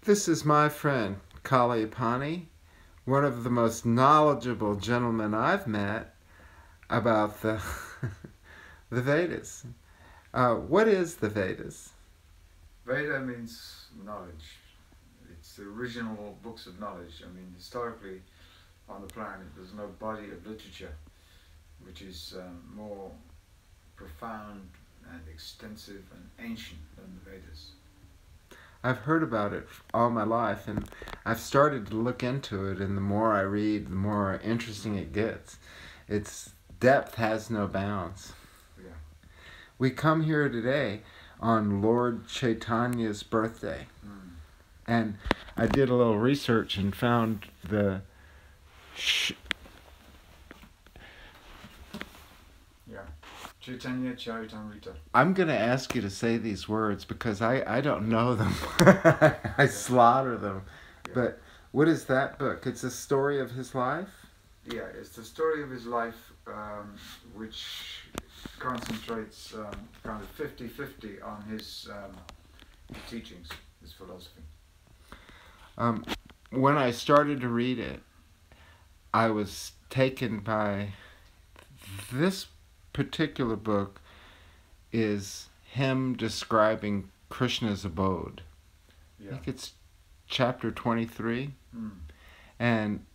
This is my friend, Kaliapani, one of the most knowledgeable gentlemen I've met about the, the Vedas. What is the Vedas? Veda means knowledge. It's the original books of knowledge. I mean, historically on the planet, there's no body of literature which is more profound and extensive and ancient than the Vedas. I've heard about it all my life, and I've started to look into it, and the more I read, the more interesting it gets. Its depth has no bounds. Yeah. We come here today on Lord Chaitanya's birthday, and I did a little research and found the Chaitonya, Charitamrita. I'm going to ask you to say these words because I don't know them. I slaughter them. Yeah. But what is that book? It's a story of his life? Yeah, it's the story of his life, which concentrates kind of 50-50 on his teachings, his philosophy. When I started to read it, I was taken by this particular book is him describing Krishna's abode. Yeah. I think it's chapter 23. Mm. And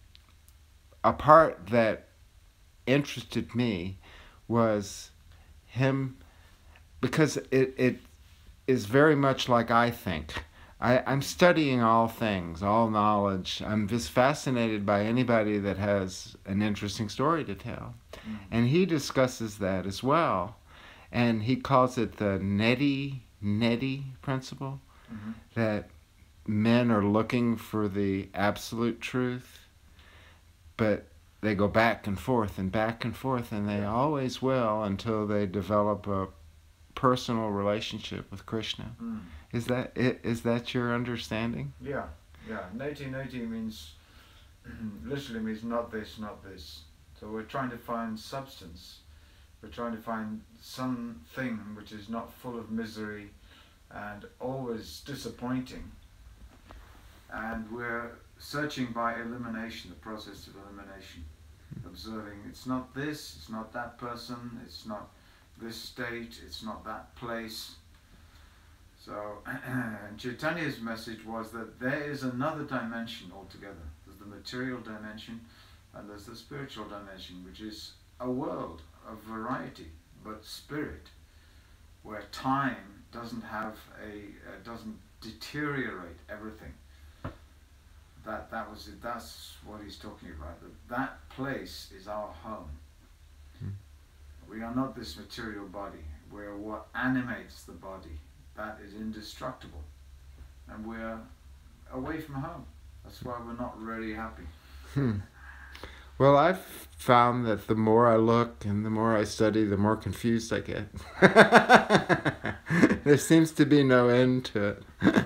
a part that interested me was him, because it is very much like I think. I'm studying all things, all knowledge. I'm just fascinated by anybody that has an interesting story to tell. Mm. And he discusses that as well. And he calls it the neti principle, Mm-hmm. that men are looking for the absolute truth, but they go back and forth, and they always will until they develop a personal relationship with Krishna. Mm. Is that your understanding? Yeah. Neti means, literally means not this, not this. So we're trying to find substance. We're trying to find something which is not full of misery and always disappointing. And we're searching by elimination, the process of elimination. Observing, it's not this, it's not that person, it's not this state, it's not that place. So, Chaitanya's message was that there is another dimension altogether. There's the material dimension and there's the spiritual dimension, which is a world of variety, but spirit, where time doesn't have doesn't deteriorate everything. That's what he's talking about. That place is our home. We are not this material body. We're what animates the body. That is indestructible. And we're away from home. That's why we're not really happy. Well, I've found that the more I look and the more I study, the more confused I get. There seems to be no end to it.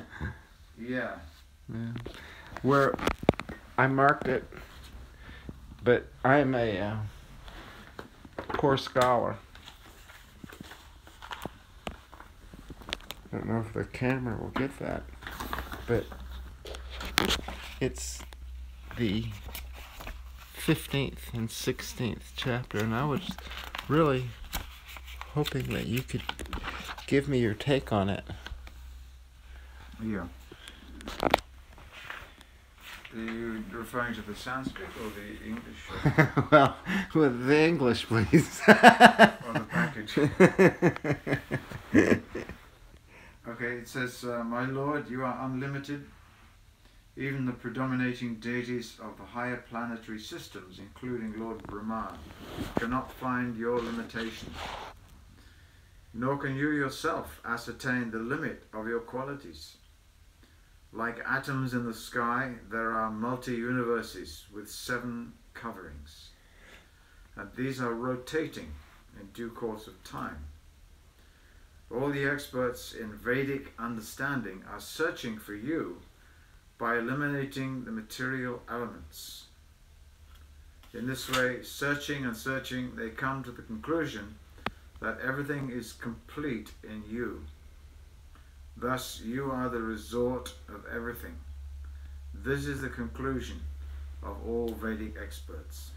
Yeah. Where I marked it, but I'm a poor scholar. I don't know if the camera will get that, but it's the 15th and 16th chapter, and I was really hoping that you could give me your take on it. Yeah. Are you referring to the Sanskrit or the English? Well, with the English, please. Or the package? Okay, it says, My Lord, you are unlimited. Even the predominating deities of the higher planetary systems, including Lord Brahma, cannot find your limitations. Nor can you yourself ascertain the limit of your qualities. Like atoms in the sky, there are multi-universes with 7 coverings, and these are rotating in due course of time. All the experts in Vedic understanding are searching for you by eliminating the material elements. In this way, searching and searching, they come to the conclusion that everything is complete in you. Thus, you are the resort of everything. This is the conclusion of all Vedic experts.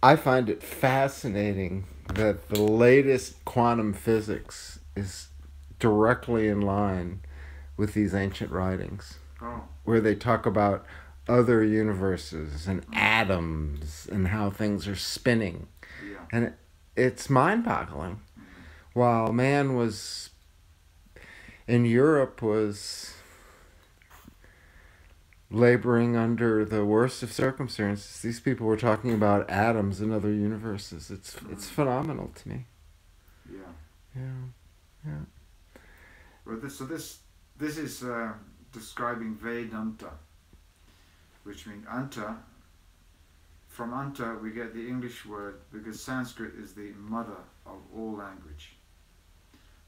I find it fascinating that the latest quantum physics is directly in line with these ancient writings, Oh. where they talk about other universes and atoms and how things are spinning. Yeah. And it's mind-boggling. While man was in Europe was laboring under the worst of circumstances, these people were talking about atoms and other universes. It's phenomenal to me. Yeah. Yeah. Well, this is describing Vedanta, which means anta. From anta we get the English word, because Sanskrit is the mother of all language,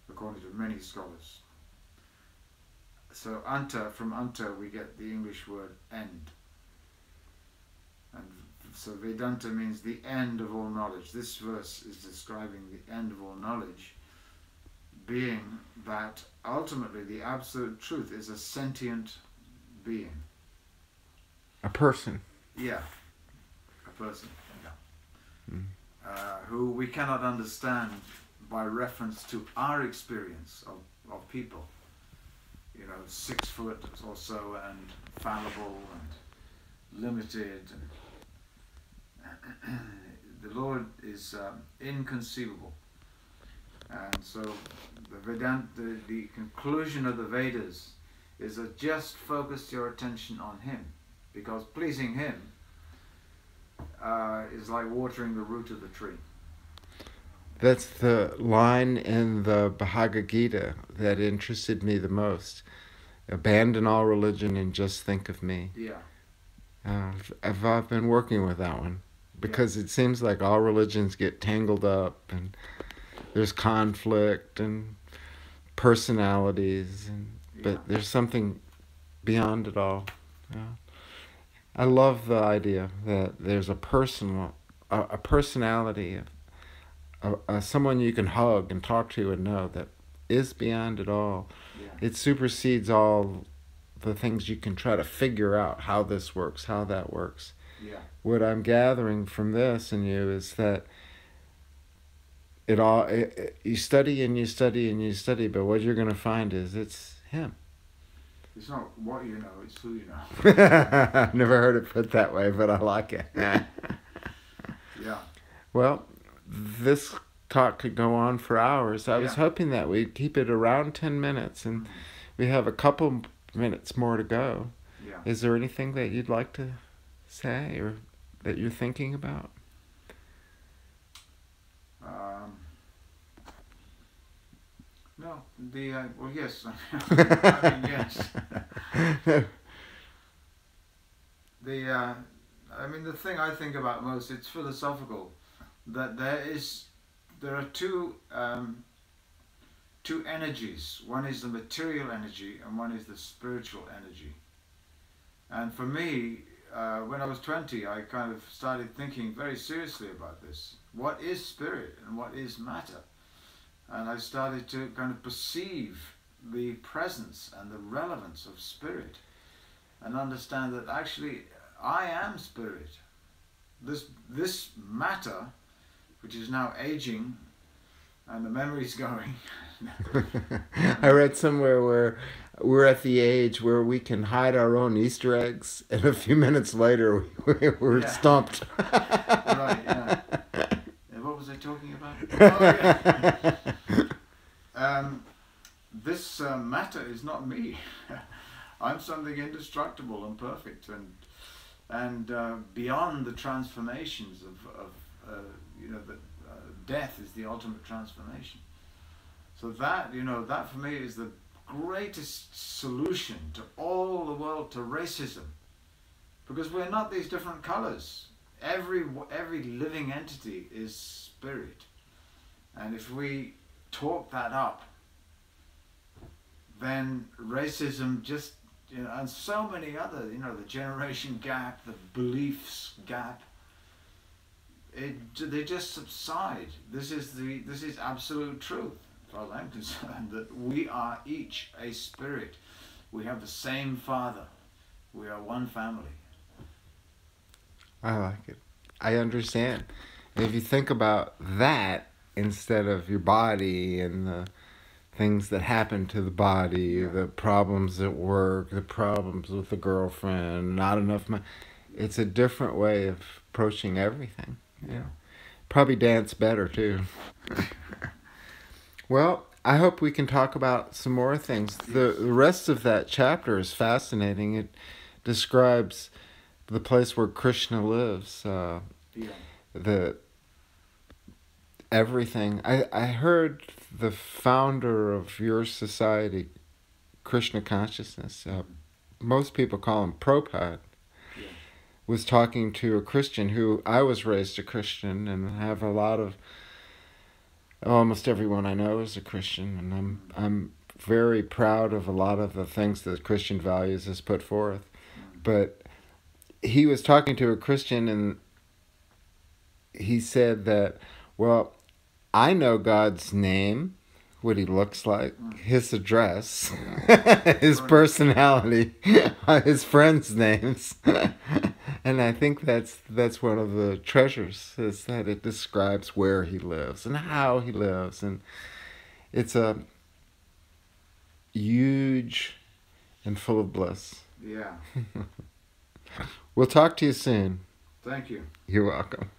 according to many scholars. So anta, from anta we get the English word end. And so Vedanta means the end of all knowledge. This verse is describing the end of all knowledge, being that ultimately the absolute truth is a sentient being. A person. Yeah, a person. Yeah. Who we cannot understand by reference to our experience of people. 6 foot or so, and fallible and limited. And the Lord is inconceivable. And so the conclusion of the Vedas is that just focus your attention on Him, because pleasing Him is like watering the root of the tree. That's the line in the Bhagavad Gita that interested me the most. Abandon all religion and just think of me. Yeah. I've been working with that one, because it seems like all religions get tangled up, and there's conflict and personalities, but there's something beyond it all. Yeah. I love the idea that there's a personality, someone you can hug and talk to and know that is beyond it all. Yeah. It supersedes all the things you can try to figure out, how this works, how that works. Yeah. What I'm gathering from this and you is that you study and you study and you study, but what you're going to find is it's Him. It's not what you know, it's who you know. I've never heard it put that way, but I like it. Yeah. Well, this talk could go on for hours. I was hoping that we'd keep it around 10 minutes, and we have a couple minutes more to go. Yeah. Is there anything that you'd like to say or that you're thinking about? No. Well, yes. I mean, yes. The thing I think about most, it's philosophical, that there are two energies. One is the material energy and one is the spiritual energy. And for me, when I was 20, I kind of started thinking very seriously about this. What is spirit and what is matter? And I started to kind of perceive the presence and the relevance of spirit, and understand that actually I am spirit. This matter, which is now aging, and the memory's going. I read somewhere where we're at the age where we can hide our own Easter eggs, and a few minutes later we're stumped. Right, yeah. What was I talking about? Oh, yeah. This matter is not me. I'm something indestructible and perfect, and beyond the transformations of death is the ultimate transformation. So that for me is the greatest solution to all the world, to racism, because we're not these different colors. Every living entity is spirit, and if we talk that up, then racism just, and so many other, the generation gap, the beliefs gap, they just subside. This is absolute truth, as far as I'm concerned, that we are each a spirit, We have the same Father. We are one family. I like it. I understand. And if you think about that instead of your body and the things that happen to the body, Yeah. the problems at work, the problems with the girlfriend, not enough money, it's a different way of approaching everything. Yeah. Probably dance better too. Well, I hope we can talk about some more things. The rest of that chapter is fascinating. It describes the place where Krishna lives. The everything. I heard the founder of your society, Krishna Consciousness, most people call him Prabhupada, was talking to a Christian who I was raised a Christian and have a lot of, almost everyone I know is a Christian, and I'm very proud of a lot of the things that Christian values has put forth. But he was talking to a Christian and he said that, well, I know God's name, what he looks like, his address, his personality, his friends' names. And I think that's one of the treasures, is that it describes where he lives and how he lives. And it's a huge and full of bliss. Yeah. We'll talk to you soon. Thank you. You're welcome.